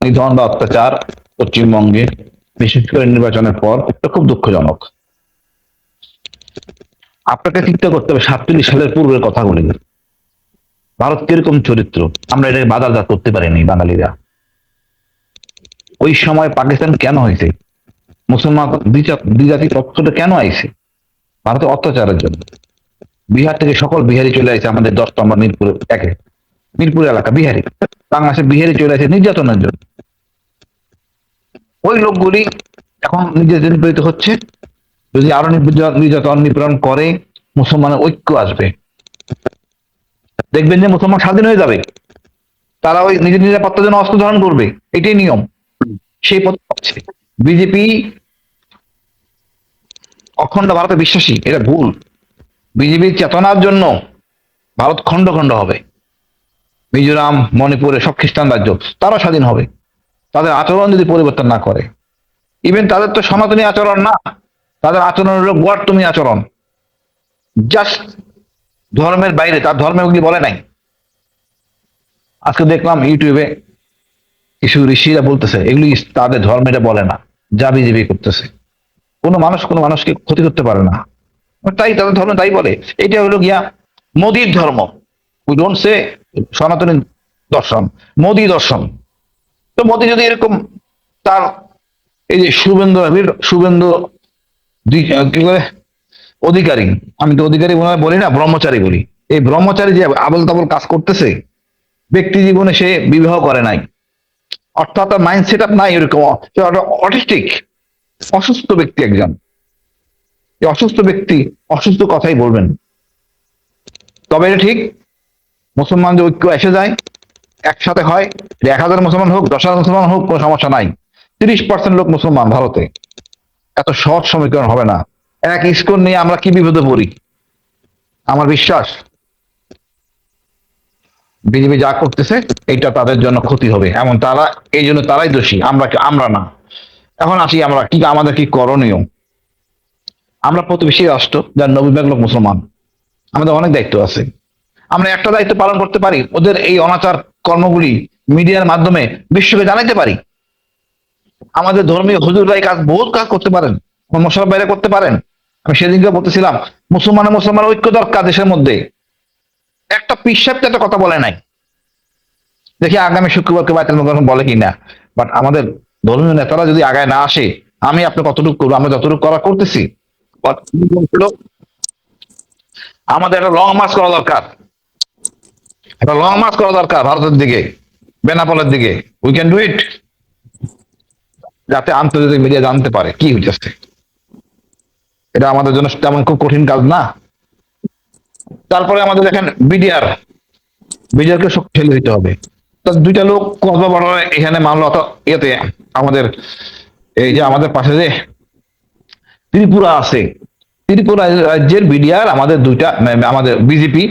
নিধন বা অত্যাচার পশ্চিমবঙ্গে বিশেষ করে নির্বাচনের পর এটা খুব দুঃখজনক। আপনাকে চিন্তা করতে হবে 47 সালের পূর্বের কথাগুলি। ভারত কিরকম চরিত্র, আমরা এটাকে বাজারজাত করতে পারিনি বাঙালিরা। ওই সময় পাকিস্তান কেন হয়েছে, মুসলমান দ্বিজাতি তত্ত্বটা কেন আইছে? ভারতের অত্যাচারের জন্য। বিহার থেকে সকল বিহারি চলে আসছে আমাদের 10 নম্বর মিরপুর একে, মিরপুর এলাকা বিহারি, বাংলাদেশে বিহারি চলে আসে নির্যাতনের জন্য। ওই লোকগুলি এখন নিজেদের নিপীড়িত হচ্ছে। যদি আরো নির্যাতন নিপীড়ন করে, মুসলমানের ঐক্য আসবে, দেখবেন যে মুসলমান স্বাধীন হয়ে যাবে। তারা ওই নিজের নিরাপত্তার জন্য অস্ত্র ধারণ করবে, এটাই নিয়ম। সেই পথ পাচ্ছে বিজেপি। অখণ্ড ভারতে বিশ্বাসী, এটা ভুল। বিজেপির চেতনার জন্য ভারত খণ্ড খণ্ড হবে। মিজোরাম, মণিপুরে সব খ্রিস্টান রাজ্য, তারা স্বাধীন হবে তাদের আচরণ যদি পরিবর্তন না করে। ইভেন তাদের তো সনাতনী আচরণ না, তাদের আচরণ হলো গোয়ার তুমি আচরণ, জাস্ট ধর্মের বাইরে, তার ধর্মে ওগুলি বলে নাই। আজকে দেখলাম ইউটিউবে কিছু ঋষিরা বলতেছে এগুলি তাদের ধর্ম, এটা বলে না, যা বিজেপি করতেছে। কোনো মানুষ কোনো মানুষকে ক্ষতি করতে পারে না, তাই তাদের ধর্ম তাই বলে। এটা হলো গিয়া মোদির ধর্ম, উই ডোন্ট সে সনাতনী দর্শন, মোদি দর্শন। তো মোদি যদি এরকম তার এই যে শুভেন্দু কি করে অধিকারী, আমি তো অধিকারী বলি না, ব্রহ্মচারী বলি। এই ব্রহ্মচারী যে আবল তাবল কাজ করতেছে, ব্যক্তি জীবনে সে বিবাহ করে নাই, অর্থাৎ তার মাইন্ড সেট আপ নাই, এরকম অটিস্টিক, অসুস্থ ব্যক্তি একজন। এই অসুস্থ ব্যক্তি অসুস্থ কথাই বলবেন। তবে এটা ঠিক, মুসলমানদের ঐক্য এসে যায়, একসাথে হয়, 1000 মুসলমান হোক, 10,000 মুসলমান হোক, কোনো সমস্যা নাই। 30% লোক মুসলমান ভারতে, এত সহজ সমীকরণ হবে না। এক ইস্কন নিয়ে আমরা কি বিপদে পড়ি। আমার বিশ্বাস বিজেপি যা করতেছে এটা তাদের জন্য ক্ষতি হবে, এমন তারা, এই জন্য তারাই দোষী, আমরা না। এখন আসি আমরা কি, আমাদের কি করণীয়। আমরা প্রতিবেশী রাষ্ট্র যার 90 ভাগ লোক মুসলমান, আমাদের অনেক দায়িত্ব আছে। আমরা একটা দায়িত্ব পালন করতে পারি, ওদের এই অনাচার কর্মগুলি মিডিয়ার মাধ্যমে বিশ্বকে জানাইতে পারি। আমাদের ধর্মীয় হুজুররাই বহুত কাজ করতে পারেন, মোশারফ বাইরে করতে পারেন। আমি সেদিনকে বলতেছিলাম মুসলমান ঐক্য দরকার দেশের মধ্যে। একটা পিসাব তো একটা কথা বলে নাই, দেখি আগামী শুক্রবারকে বাইতুল মোকাররম বলে কিনা। বাট আমাদের ধর্মীয় নেতারা যদি আগায় না আসে, আমি আপনি কতটুকু করবো, আমরা যতটুকু করা করতেছি। But আমাদের একটা লং মার্চ করা দরকার, একটা লং মার্চ করা দরকার ভারতের দিকে, বেনাপোলের দিকে। উই ক্যান ডু ইট, যাতে আন্তর্জাতিক মিডিয়া জানতে পারে কি হইতেছে। এটা আমাদের জন্য তেমন খুব কঠিন কাজ না। তারপরে আমাদের দেখেন বিডিআর, বিডিআর কে শক্তিশালী হইতে হবে। তো দুইটা লোক কসবা বর্ডারে এখানে মামলা, ইয়েতে আমাদের এই যে আমাদের পাশে যে ত্রিপুরা আছে, ত্রিপুরা রাজ্যের বিডিআর আমাদের দুইটা, আমাদের বিজেপি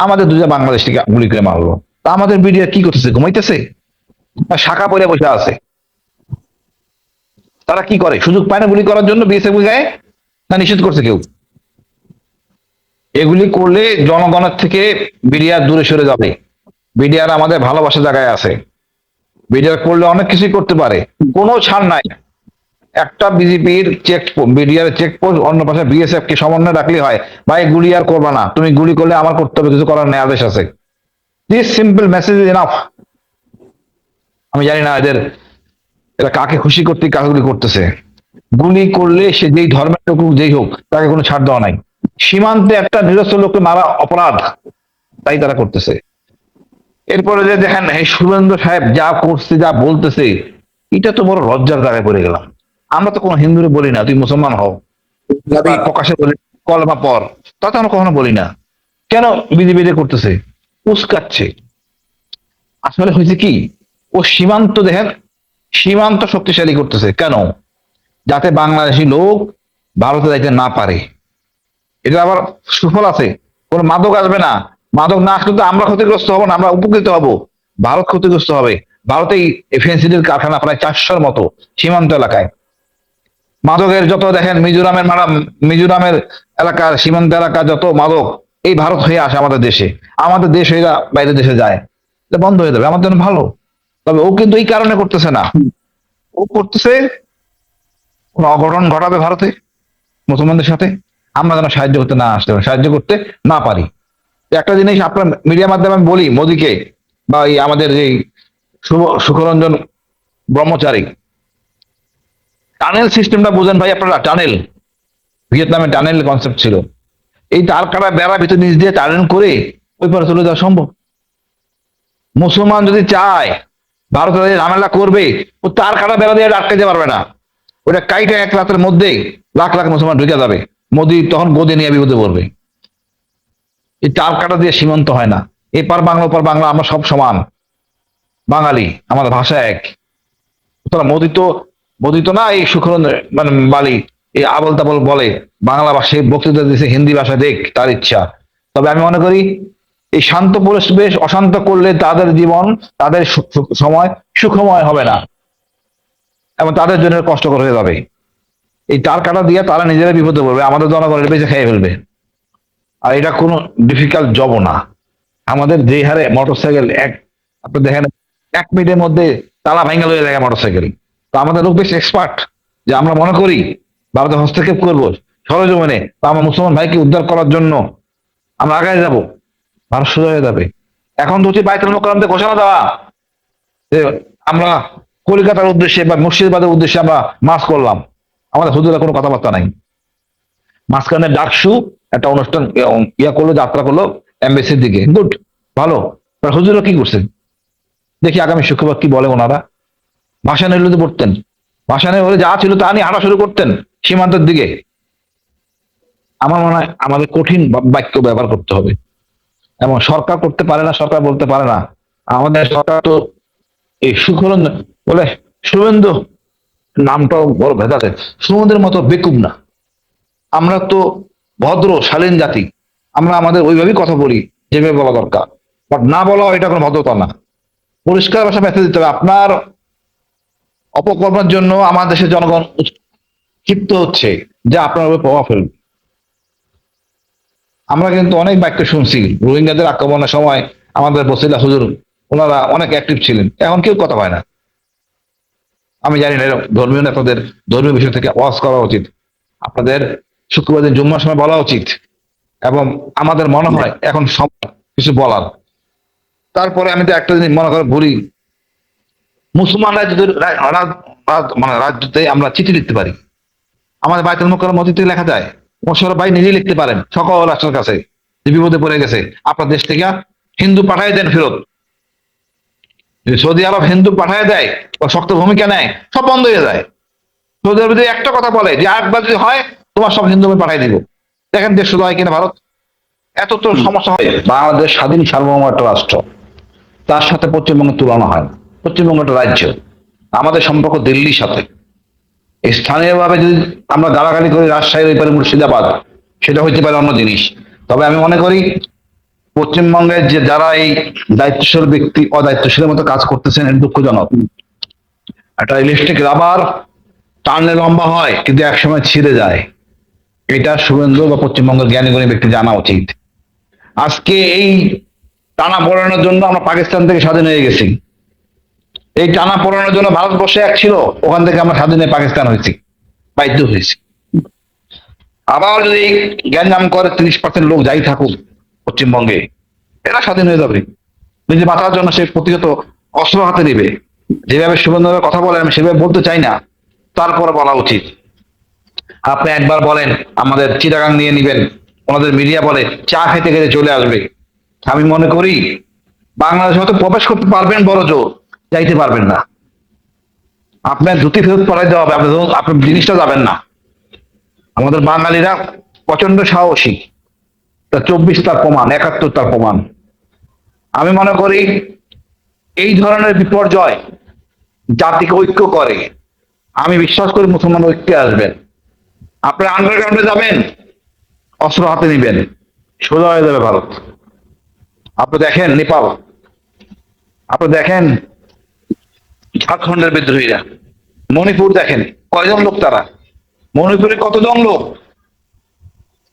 আমাদের দুইটা বাংলাদেশ থেকে গুলি করে মারলো। তা আমাদের বিডিআর কি করতেছে, ঘুমাইতেছে না শাখা পড়ে বসে আছে? তারা কি করে, সুযোগ পায় না গুলি করার জন্য বিএসএফ গায়ে, না নিষেধ করছে কেউ? এগুলি করলে জনগণের থেকে বিডিআর দূরে সরে যাবে। বিডিআর আমাদের ভালোবাসা জায়গায় আছে, বিডিআর করলে অনেক কিছুই করতে পারে, কোনো ছাড় নাই। একটা বিজেপির বিডিআর চেকপোস্ট, অন্য পাশে বিএসএফ কে সমন্বয় রাখলে হয়। ভাই গুলি আর করবা না, তুমি গুলি করলে আমার করতে হবে, কিছু করার নেই, আদেশ আছে। This simple message is enough. আমি জানি না এরা কাকে খুশি করতে কাজগুলি করতেছে। গুলি করলে সে যেই ধর্মের লোক যেই হোক, তাকে কোনো ছাড় দেওয়া নাই। সীমান্তে একটা নিরস্ত্র লোককে মারা অপরাধ, তাই তারা করতেছে। এরপরে যে দেখেন এই সুরেন্দ্র সাহেব যা করছে, যা বলতেছে, এটা তো বড় লজ্জার জায়গায় পড়ে গেলাম। আমরা তো কোনো হিন্দুরে বলি না তুই মুসলমান হও, দাবি প্রকাশে বলি কলমা পর, তা তো আমরা কখনো বলি না। কেন বিধি করতেছে, উস্কাচ্ছে। আসলে হয়েছে কি, ও সীমান্ত দেখেন, সীমান্ত শক্তিশালী করতেছে কেন, যাতে বাংলাদেশি লোক ভারতে যাইতে না পারে। এটা আবার সুফল আছে, কোনো মাদক আসবে না। মাদক না আসলে তো আমরা ক্ষতিগ্রস্ত হবো না, আমরা উপকৃত হব, ভারত ক্ষতিগ্রস্ত হবে। ভারতেই এফএনসিডির কারখানা প্রায় 400-র মতো সীমান্ত এলাকায়। মাদকের যত দেখেন মিজোরামের এলাকার সীমান্ত এলাকা যত মাদক, এই ভারত হয়ে আসে আমাদের দেশে, আমাদের দেশ হয়ে বাইরের দেশে যায়। এটা বন্ধ হয়ে যাবে, আমাদের জন্য ভালো। তবে ও কিন্তু এই কারণে করতেছে না, ও করতেছে কোনো অঘটন ঘটাবে ভারতে মুসলমানদের সাথে, আমরা যেন সাহায্য করতে না আসতে পারি, সাহায্য করতে না পারি। একটা জিনিস আপনার মিডিয়ার মাধ্যমে আমি বলি মোদিকে বা এই আমাদের যে সুখরঞ্জন ব্রহ্মচারী, টানেল সিস্টেমটা বুঝেন ভাই আপনারা। টানেল, ভিয়েতনামে টানেল কনসেপ্ট ছিল, এই তার কাটা বেড়া ভিতর নিচ দিয়ে টানেল করে ওই পারে চলে যাওয়া সম্ভব। মুসলমান যদি চায় ভারত ঝামেলা করবে, ও তার কাটা বেড়া দিয়ে আটকাতে পারবে না। ওটা কাইটা এক রাতের মধ্যেই লাখ লাখ মুসলমান ঢুকে যাবে, মোদি তখন গদি নিয়ে বিপদে পড়বে। এই তার কাটা দিয়ে সীমান্ত হয় না, এপার বাংলা ওপার বাংলা, আমরা সব সমান বাঙালি, আমাদের ভাষা এক। সুতরাং মোদি তো না এই সুখরঞ্জন মানে বালি এই আবল তাবল বলে, বাংলা ভাষায় বক্তৃতা দিচ্ছে, হিন্দি ভাষা দেখ তার ইচ্ছা। তবে আমি মনে করি এই শান্ত পরিবেশ অশান্ত করলে তাদের জীবন, তাদের সময় সুখময় হবে না এবং তাদের জন্য কষ্টকর হয়ে যাবে। এই তার কাটা দিয়ে তারা নিজেরা বিপদে পড়বে, আমাদের জনগণের বেঁচে খেয়ে ফেলবে। আর এটা কোনো ডিফিকাল্ট জবও না। আমাদের যে হারে মোটরসাইকেল আপনি দেখেন 1 মিনিটের মধ্যে তালা ভাঙা লয়ে যায় মোটরসাইকেল। তো আমাদের লোক বেশ এক্সপার্ট, যে আমরা মনে করি ভারতে হস্তক্ষেপ করবো সরজমিনে, বা আমার মুসলমান ভাইকে উদ্ধার করার জন্য আমরা আগায় যাব, ভারত সোজা হয়ে যাবে। এখন তো হচ্ছে বাইতুল মোকাররমে ঘোষণা দেওয়া যে আমরা কলকাতার উদ্দেশ্যে বা মুর্শিদাবাদের উদ্দেশ্যে আমরা মার্চ করলাম, আমাদের হুজুরের কোনো কথাবার্তা নাই। মাঝখানে ডাকসু একটা অনুষ্ঠান ইয়া করলো, যাত্রা করলো এমবেসির দিকে, গুড, ভালো। হুজুরা কি করছেন দেখি আগামী শুক্রবার কি বলে ওনারা। ভাসানের হলে তো পড়তেন, ভাসানের হলে যা ছিল তা নিয়ে হাঁটা শুরু করতেন সীমান্তের দিকে। আমার মনে হয় আমাদের কঠিন বাক্য ব্যবহার করতে হবে, এবং সরকার করতে পারে না, সরকার বলতে পারে না। আমাদের সরকার তো এই সুখরঞ্জন বলে শুভেন্দু, নামটাও বড় ভেদাতে, সুমন্দের মতো বেকুব না। আমরা তো ভদ্র শালীন জাতি, আমরা আমাদের ওইভাবেই কথা বলি যেভাবে বলা দরকার, বাট না বলা এটা কোনো ভদ্রতা না। পরিষ্কার ভাষা মেসেজ দিতে হবে, আপনার অপকর্মের জন্য আমার দেশের জনগণ ক্ষিপ্ত হচ্ছে, যা আপনার উপর প্রভাব ফেলবে। আমরা কিন্তু অনেক বাক্য শুনছি রোহিঙ্গাদের আক্রমণের সময়, আমাদের বসিলা হুজুর ওনারা অনেক অ্যাক্টিভ ছিলেন, এখন কেউ কথা হয় না। আমি জানি না, ধর্মীয় নেতাদের ধর্মীয় বিষয় থেকে ওয়াজ করা উচিত, আপনাদের শুক্রবার দিন জুম্মার সময় বলা উচিত, এবং আমাদের মনে হয় এখন সব কিছু বলার। তারপরে আমি তো একটা জিনিস মনে করে বলি, মুসলমানরা যদি মানে রাজ্যতে আমরা চিঠি লিখতে পারি, আমাদের বাইতুল মুকাররম মসজিদে লেখা যায়, মোশাররফ ভাই নিজেই লিখতে পারেন সকল রাষ্ট্রের কাছে যে বিপদে পড়ে গেছে, আপনার দেশ থেকে হিন্দু পাঠাই দেন ফেরত। যদি সৌদি আরব হিন্দু পাঠায় দেয় বা শক্ত ভূমিকা নেয়, সব বন্ধ হয়ে যায়। সৌদি আরব যদি একটা কথা বলে যে একবার যদি হয় তোমার সব হিন্দু পাঠাই দিব, দেখেন দেশ শুধু হয় কিনা ভারত। এত তো সমস্যা হয়। বাংলাদেশ স্বাধীন সার্বভৌম একটা রাষ্ট্র, তার সাথে পশ্চিমবঙ্গের তুলনা হয় না। পশ্চিমবঙ্গ একটা রাজ্য, আমাদের সম্পর্ক দিল্লির সাথে। স্থানীয় ভাবে যদি আমরা গালাগালি করি রাজশাহীর ওই পারে মুর্শিদাবাদ, সেটা হইতে পারে অন্য জিনিস। তবে আমি মনে করি পশ্চিমবঙ্গের যে যারা এই দায়িত্বশীল ব্যক্তি অদায়িত্বশীলের মতো কাজ করতেছেন, এর দুঃখজনক। একটা ইলেকট্রিক রাবার টানলে লম্বা হয় কিন্তু একসময় ছিঁড়ে যায়, এটা শুভেন্দু বা পশ্চিমবঙ্গের জ্ঞানী গুণী ব্যক্তি জানা উচিত। আজকে এই টানা পড়ানোর জন্য আমরা পাকিস্তান থেকে স্বাধীন হয়ে গেছি, এই টানা পড়ানোর জন্য ভারতবর্ষে এক ছিল, ওখান থেকে আমরা স্বাধীন হয়ে পাকিস্তান হয়েছি, বাধ্য হয়েছি। আবার যদি জ্ঞান নাম করে 30% লোক যাই থাকুক পশ্চিমবঙ্গে, এরা স্বাধীন হয়ে যাবে। নিজে বাঁচার জন্য সে প্রতিহত অস্ত্র হাতে নিবে। যেভাবে শুভেন্দুর কথা বলেন আমি সেভাবে বলতে চাই না, তারপরে বলা উচিত। আপনি একবার বলেন আমাদের চিটাগাং নিয়ে নিবেন, ওনাদের মিডিয়া বলে চা খেতে খেতে চলে আসবে। আমি মনে করি বাংলাদেশ হয়তো প্রবেশ করতে পারবেন বড় জোর, যাইতে পারবেন না। আপনার ধুতি ফেরত পড়াই দেওয়া হবে, আপনি জিনিসটা যাবেন না। আমাদের বাঙালিরা প্রচন্ড সাহসী, 24 তার প্রমাণ, 71 তার প্রমাণ। আমি মনে করি এই ধরনের বিপর্যয় জাতিকে ঐক্য করে। আমি বিশ্বাস করি মুসলমান ঐক্যে আসবেন। আপনি আন্ডারগ্রাউন্ডে যাবেন, অস্ত্র হাতে নিবেন, সোজা হয়ে যাবে ভারত। আপনি দেখেন নেপাল, আপনি দেখেন ঝাড়খণ্ডের বিদ্রোহীরা, মণিপুর দেখেন কয়জন লোক তারা, মণিপুরে কতজন লোক,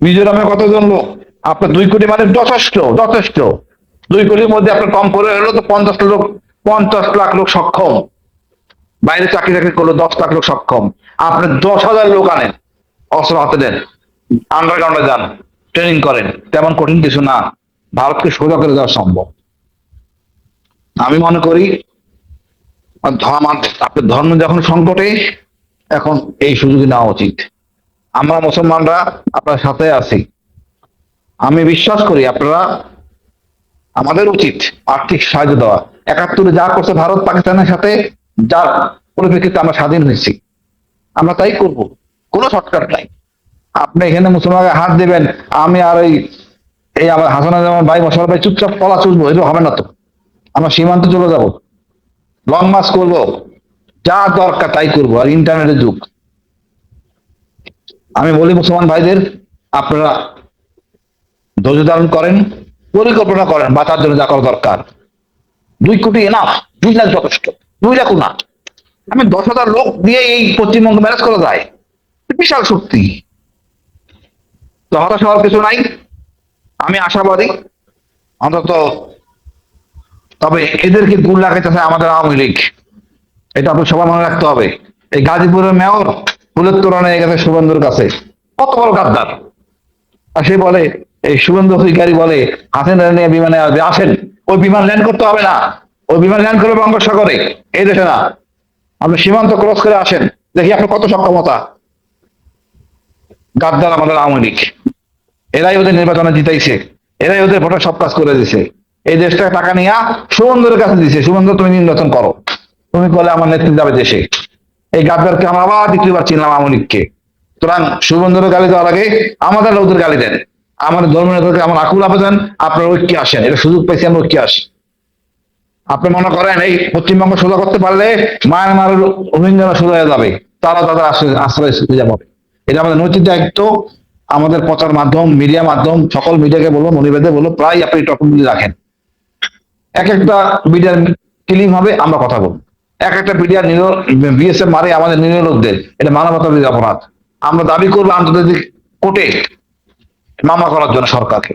মিজোরামে কতজন লোক। আপনার 2 কোটি মানে যথেষ্ট যথেষ্ট। 2 কোটির মধ্যে আপনার কম করে হলো তো 50 লোক 50 লাখ লোক সক্ষম, বাইরে চাকরি চাকরি করলো 10 লাখ লোক সক্ষম। আপনি 10,000 লোক আনেন, অস্ত্র হাতে দেন, আন্ডারগ্রাউন্ডে যান, ট্রেনিং করেন, তেমন কঠিন কিছু না, ভারতকে সোজা করে দেওয়া সম্ভব। আমি মনে করি আপনার ধর্ম যখন সংকটে, এখন এই সুযোগ নেওয়া উচিত। আমরা মুসলমানরা আপনার সাথে আছি। আমি বিশ্বাস করি আপনারা, আমাদের উচিত আর্থিক সাহায্য দেওয়া। 71-এ যা করছে ভারত পাকিস্তানের সাথে, যার পরিপ্রেক্ষিতে আমরা স্বাধীন হয়েছি, আমরা তাই করব, কোনো শর্টকাট নাই। আপনি এখানে মুসলমানকে হাত দেবেন, আমি আর এই আমার হাসানুজ্জামান ভাই মশাল ভাই চুপচাপ পলা চুষবো, এটা হবে না তো। আমরা সীমান্তে চলে যাব, লং মার্চ করব, যা দরকার তাই করবো। আর ইন্টারনেটের যুগ, আমি বলি মুসলমান ভাইদের, আপনারা ধৈর্য ধারণ করেন, পরিকল্পনা করেন বাঁচার জন্য যা করা দরকার। 2 কোটি এনাফ, 2 লাখ যথেষ্ট, 2 লাখ না। আমি 10,000 লোক দিয়ে এই পশ্চিমবঙ্গ ম্যানেজ করা যায়, বিশাল শক্তি। তো হতাশ হওয়ার কিছু নাই, আমি আশাবাদী অন্তত। তবে এদেরকে গুল লাগাইতেছে আমাদের আওয়ামী লীগ, এটা আপনি সবাই মনে রাখতে হবে। এই গাজীপুরের মেয়র ফুলের তোড়া নিয়ে গেছে শুভেন্দুর কাছে, কত বড় গাদ্দার। আর সে বলে, এই শুভেন্দু অধিকারী বলে হাসিনা নিয়ে বিমানে আসবে, আসেন। ওই বিমান ল্যান্ড করতে হবে না, ওই বিমান ল্যান্ড করবে বঙ্গোপসাগরে, এই দেশে না। আপনি সীমান্ত ক্রস করে আসেন, দেখি আপনার কত সক্ষমতা। গাদ্দার আমাদের আওয়ামী লীগ, এরাই ওদের নির্বাচনে জিতাইছে, এরাই ওদের ভোটার সব কাজ করে দিছে। এই দেশটা টাকা নিয়ে সুমন্দরের কাছে দিছে, সুমন্দর তুমি নির্বাচন করো, তুমি করলে আমার নেতৃত্ব যাবে দেশে। এই গাদ্দারকে আমরা আবার দ্বিতীয়বার চিনলাম আওয়ামী লীগকে। সুতরাং সুমন্দরের গালি দেওয়ার আগে আমাদের লোকদের গালি দেন, আমাদের ধর্মীয় নেতাকে আমার আকুল আবেদন, আপনারা ঐক্যে আসেন। এটা সুযোগ পাইছি, আমরা ঐক্যে আসি। আপনি মনে করেন এই পশ্চিমবঙ্গ সোজা করতে পারলে মায়ানমারের রোহিঙ্গারা সোজা হয়ে যাবে, তারা তাদের আশ্রয় খুঁজে পাবে। এটা আমাদের নৈতিক দায়িত্ব। আমাদের প্রচার মাধ্যম, মিডিয়া মাধ্যম, সকল মিডিয়াকে বলবো, মনিবেদে বলবো, প্রায় আপনি টপিক রাখেন, এক একটা মিডিয়ার কিলিং হবে, আমরা কথা বলবো। এক একটা মিডিয়ার বিএসএফ মারে আমাদের নিরীহ লোকদের, এটা মানবতা বিরোধী অপরাধ। আমরা দাবি করবো আন্তর্জাতিক কোর্টে মামলা করার জন্য সরকারকে।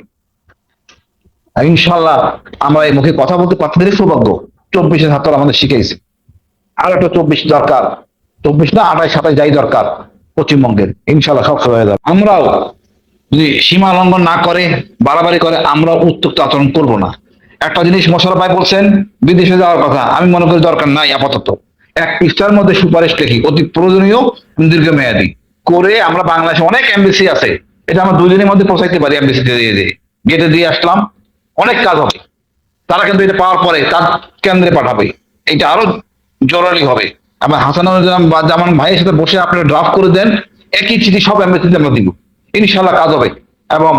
ইনশাল্লাহ আমরা এই মুখে কথা বলতে পারতে সৌভাগ্য। 24-এর ছাত্র আমাদের শিখেছে, আর একটা 24 দরকার, 24 না 28, 27 যাই দরকার পশ্চিমবঙ্গের, ইনশাল্লাহ সব হয়ে যাবে। আমরাও যদি সীমা লঙ্ঘন না করে, বাড়াবাড়ি করে, আমরা উত্তক্ত আচরণ করব না। একটা জিনিস মোশাররফ ভাই বলছেন বিদেশে যাওয়ার কথা, আমি মনে করি দরকার নাই আপাতত। এক পৃষ্ঠার মধ্যে সুপারিশ লিখি, অতি প্রয়োজনীয় দীর্ঘমেয়াদী করে। আমরা বাংলাদেশে অনেক এমবিসি আছে, এটা আমরা 2 দিনের মধ্যে পৌঁছাইতে পারি। এমবিসিতে দিয়ে গেটে দিয়ে আসলাম, অনেক কাজ হবে। তারা কিন্তু এটা পাওয়ার পরে তার কেন্দ্রে পাঠাবে, এটা আরো জরুরি হবে। আমার হাসানুজ্জামান ভাইয়ের সাথে বসে আপনারা ড্রাফট করে দেন, একই চিঠি সব এমবিসিতে আমরা দিব, ইনশাল্লাহ কাজ হবে। এবং